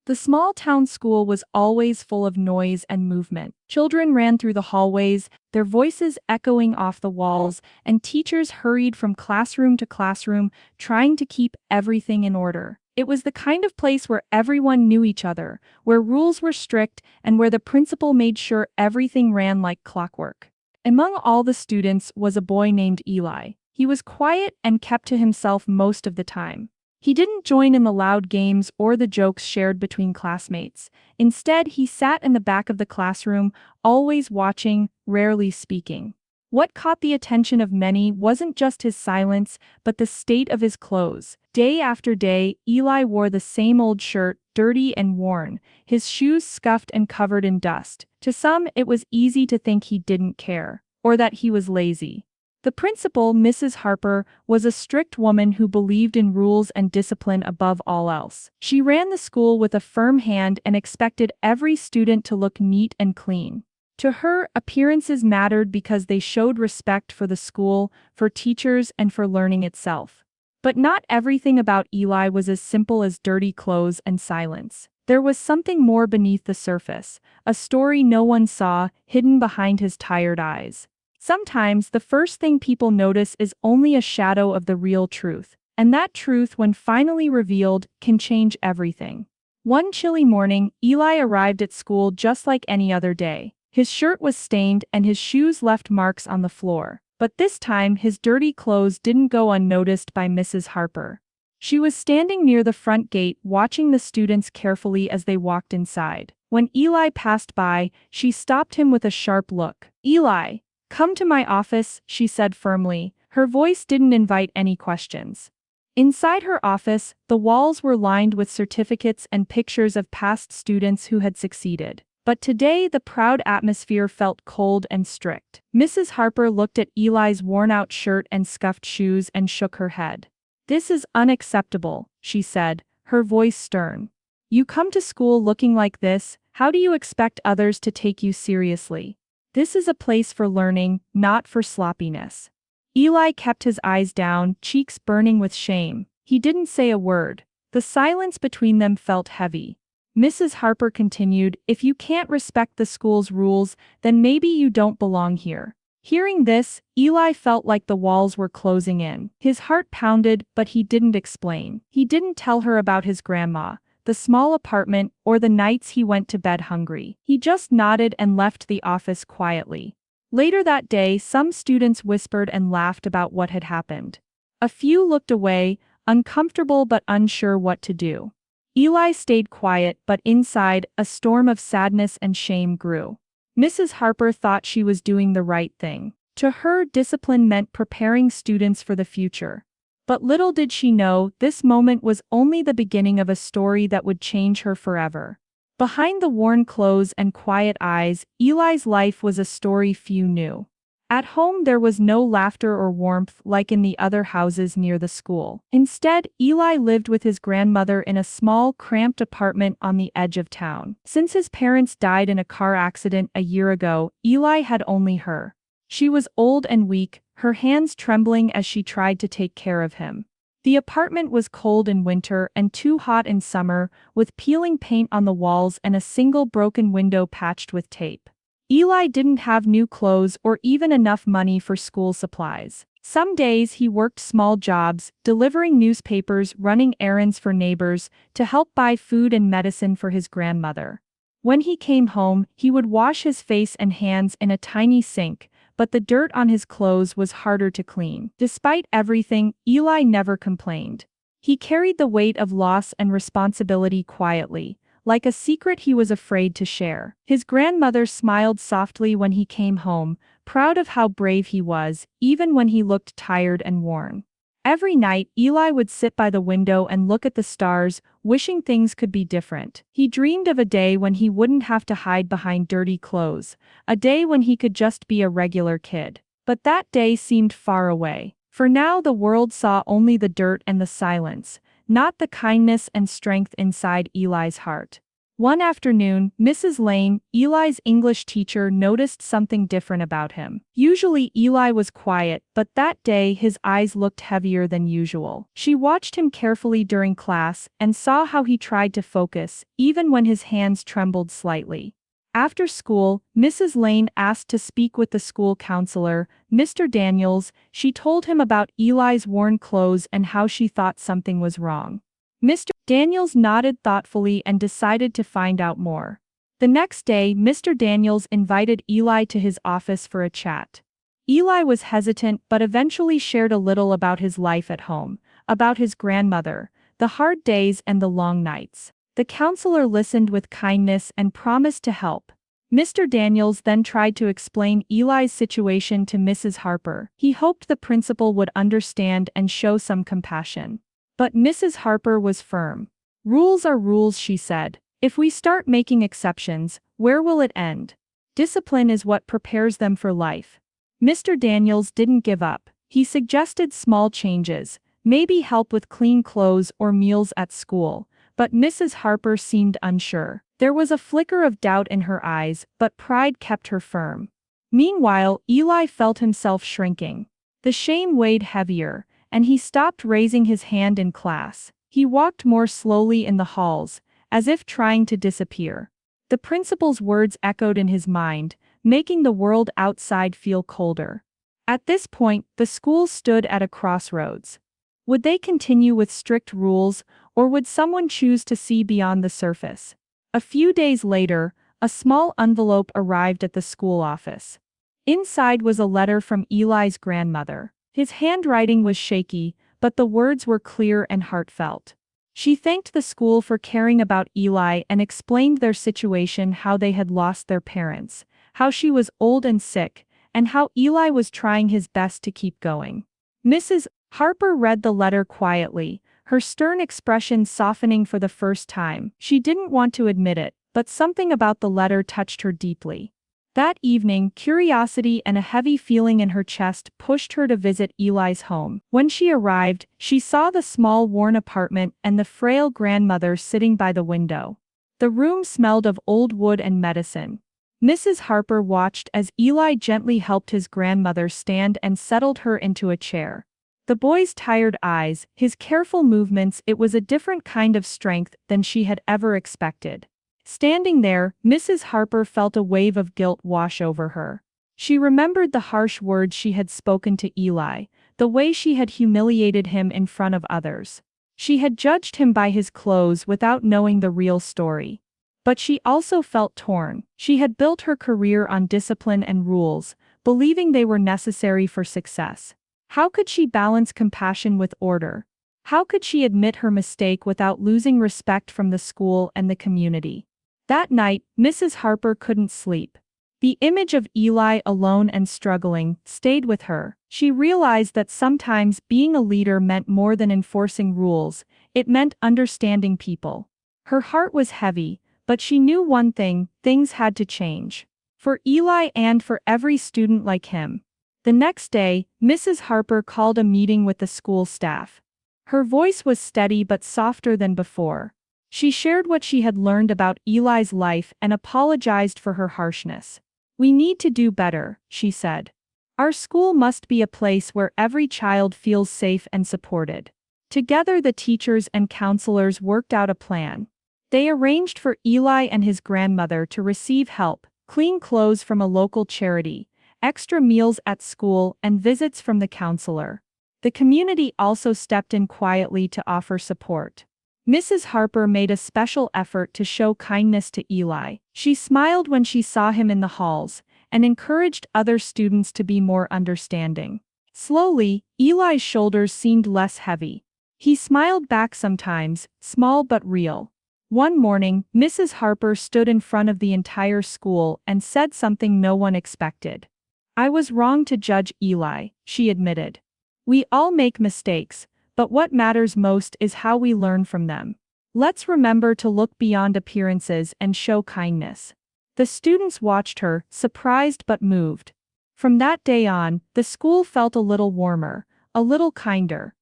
The small-town school was always full of noise and movement. Children ran through the hallways, their voices echoing off the walls, and teachers hurried from classroom to classroom, trying to keep everything in order. It was the kind of place where everyone knew each other, where rules were strict, and where the principal made sure everything ran like clockwork. Among all the students was a boy named Eli. He was quiet and kept to himself most of the time. He didn't join in the loud games or the jokes shared between classmates. Instead, he sat in the back of the classroom, always watching, rarely speaking. What caught the attention of many wasn't just his silence, but the state of his clothes. Day after day, Eli wore the same old shirt, dirty and worn, his shoes scuffed and covered in dust. To some, it was easy to think he didn't care, or that he was lazy. The principal, Mrs. Harper, was a strict woman who believed in rules and discipline above all else. She ran the school with a firm hand and expected every student to look neat and clean. To her, appearances mattered because they showed respect for the school, for teachers, and for learning itself. But not everything about Eli was as simple as dirty clothes and silence. There was something more beneath the surface, a story no one saw, hidden behind his tired eyes. Sometimes the first thing people notice is only a shadow of the real truth, and that truth, when finally revealed, can change everything. One chilly morning, Eli arrived at school just like any other day. His shirt was stained and his shoes left marks on the floor. But this time, his dirty clothes didn't go unnoticed by Mrs. Harper. She was standing near the front gate, watching the students carefully as they walked inside. When Eli passed by, she stopped him with a sharp look. "Eli, come to my office," she said firmly. Her voice didn't invite any questions. Inside her office, the walls were lined with certificates and pictures of past students who had succeeded. But today the proud atmosphere felt cold and strict. Mrs. Harper looked at Eli's worn-out shirt and scuffed shoes and shook her head. "This is unacceptable," she said, her voice stern. "You come to school looking like this, how do you expect others to take you seriously? This is a place for learning, not for sloppiness." Eli kept his eyes down, cheeks burning with shame. He didn't say a word. The silence between them felt heavy. Mrs. Harper continued, "If you can't respect the school's rules, then maybe you don't belong here." Hearing this, Eli felt like the walls were closing in. His heart pounded, but he didn't explain. He didn't tell her about his grandma, the small apartment, or the nights he went to bed hungry. He just nodded and left the office quietly. Later that day, some students whispered and laughed about what had happened. A few looked away, uncomfortable but unsure what to do. Eli stayed quiet, but inside, a storm of sadness and shame grew. Mrs. Harper thought she was doing the right thing. To her, discipline meant preparing students for the future. But little did she know, this moment was only the beginning of a story that would change her forever. Behind the worn clothes and quiet eyes, Eli's life was a story few knew. At home there was no laughter or warmth like in the other houses near the school. Instead, Eli lived with his grandmother in a small, cramped apartment on the edge of town. Since his parents died in a car accident a year ago, Eli had only her. She was old and weak, her hands trembling as she tried to take care of him. The apartment was cold in winter and too hot in summer, with peeling paint on the walls and a single broken window patched with tape. Eli didn't have new clothes or even enough money for school supplies. Some days he worked small jobs, delivering newspapers, running errands for neighbors, to help buy food and medicine for his grandmother. When he came home, he would wash his face and hands in a tiny sink, but the dirt on his clothes was harder to clean. Despite everything, Eli never complained. He carried the weight of loss and responsibility quietly, like a secret he was afraid to share. His grandmother smiled softly when he came home, proud of how brave he was, even when he looked tired and worn. Every night, Eli would sit by the window and look at the stars, wishing things could be different. He dreamed of a day when he wouldn't have to hide behind dirty clothes, a day when he could just be a regular kid. But that day seemed far away. For now the world saw only the dirt and the silence, not the kindness and strength inside Eli's heart. One afternoon, Mrs. Lane, Eli's English teacher, noticed something different about him. Usually Eli was quiet, but that day his eyes looked heavier than usual. She watched him carefully during class and saw how he tried to focus, even when his hands trembled slightly. After school, Mrs. Lane asked to speak with the school counselor, Mr. Daniels. She told him about Eli's worn clothes and how she thought something was wrong. Mr. Daniels nodded thoughtfully and decided to find out more. The next day, Mr. Daniels invited Eli to his office for a chat. Eli was hesitant but eventually shared a little about his life at home, about his grandmother, the hard days and the long nights. The counselor listened with kindness and promised to help. Mr. Daniels then tried to explain Eli's situation to Mrs. Harper. He hoped the principal would understand and show some compassion. But Mrs. Harper was firm. "Rules are rules," she said. "If we start making exceptions, where will it end? Discipline is what prepares them for life." Mr. Daniels didn't give up. He suggested small changes, maybe help with clean clothes or meals at school, but Mrs. Harper seemed unsure. There was a flicker of doubt in her eyes, but pride kept her firm. Meanwhile, Eli felt himself shrinking. The shame weighed heavier, and he stopped raising his hand in class. He walked more slowly in the halls, as if trying to disappear. The principal's words echoed in his mind, making the world outside feel colder. At this point, the school stood at a crossroads. Would they continue with strict rules, or would someone choose to see beyond the surface? A few days later, a small envelope arrived at the school office. Inside was a letter from Eli's grandmother. His handwriting was shaky, but the words were clear and heartfelt. She thanked the school for caring about Eli and explained their situation, how they had lost their parents, how she was old and sick, and how Eli was trying his best to keep going. Mrs. Harper read the letter quietly, her stern expression softening for the first time. She didn't want to admit it, but something about the letter touched her deeply. That evening, curiosity and a heavy feeling in her chest pushed her to visit Eli's home. When she arrived, she saw the small worn apartment and the frail grandmother sitting by the window. The room smelled of old wood and medicine. Mrs. Harper watched as Eli gently helped his grandmother stand and settled her into a chair. The boy's tired eyes, his careful movements, it was a different kind of strength than she had ever expected. Standing there, Mrs. Harper felt a wave of guilt wash over her. She remembered the harsh words she had spoken to Eli, the way she had humiliated him in front of others. She had judged him by his clothes without knowing the real story. But she also felt torn. She had built her career on discipline and rules, believing they were necessary for success. How could she balance compassion with order? How could she admit her mistake without losing respect from the school and the community? That night, Mrs. Harper couldn't sleep. The image of Eli alone and struggling stayed with her. She realized that sometimes being a leader meant more than enforcing rules, it meant understanding people. Her heart was heavy, but she knew one thing: things had to change. For Eli and for every student like him. The next day, Mrs. Harper called a meeting with the school staff. Her voice was steady but softer than before. She shared what she had learned about Eli's life and apologized for her harshness. "We need to do better," she said. "Our school must be a place where every child feels safe and supported." Together, the teachers and counselors worked out a plan. They arranged for Eli and his grandmother to receive help, clean clothes from a local charity, extra meals at school, and visits from the counselor. The community also stepped in quietly to offer support. Mrs. Harper made a special effort to show kindness to Eli. She smiled when she saw him in the halls, and encouraged other students to be more understanding. Slowly, Eli's shoulders seemed less heavy. He smiled back sometimes, small but real. One morning, Mrs. Harper stood in front of the entire school and said something no one expected. "I was wrong to judge Eli," she admitted. "We all make mistakes, but what matters most is how we learn from them. Let's remember to look beyond appearances and show kindness." The students watched her, surprised but moved. From that day on, the school felt a little warmer, a little kinder.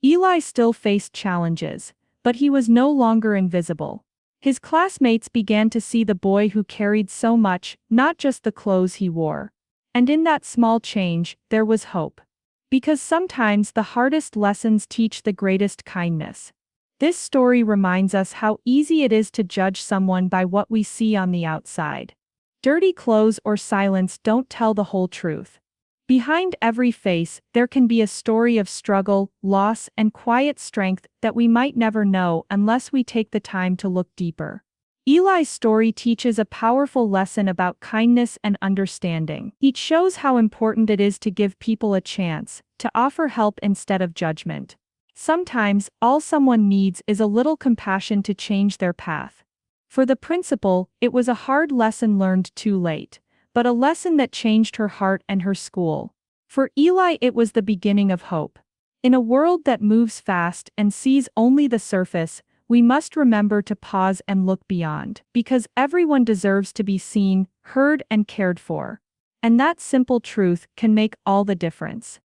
Eli still faced challenges, but he was no longer invisible. His classmates began to see the boy who carried so much, not just the clothes he wore. And in that small change, there was hope. Because sometimes the hardest lessons teach the greatest kindness. This story reminds us how easy it is to judge someone by what we see on the outside. Dirty clothes or silence don't tell the whole truth. Behind every face, there can be a story of struggle, loss, and quiet strength that we might never know unless we take the time to look deeper. Eli's story teaches a powerful lesson about kindness and understanding. It shows how important it is to give people a chance, to offer help instead of judgment. Sometimes, all someone needs is a little compassion to change their path. For the principal, it was a hard lesson learned too late, but a lesson that changed her heart and her school. For Eli, it was the beginning of hope. In a world that moves fast and sees only the surface, we must remember to pause and look beyond, because everyone deserves to be seen, heard, and cared for. And that simple truth can make all the difference.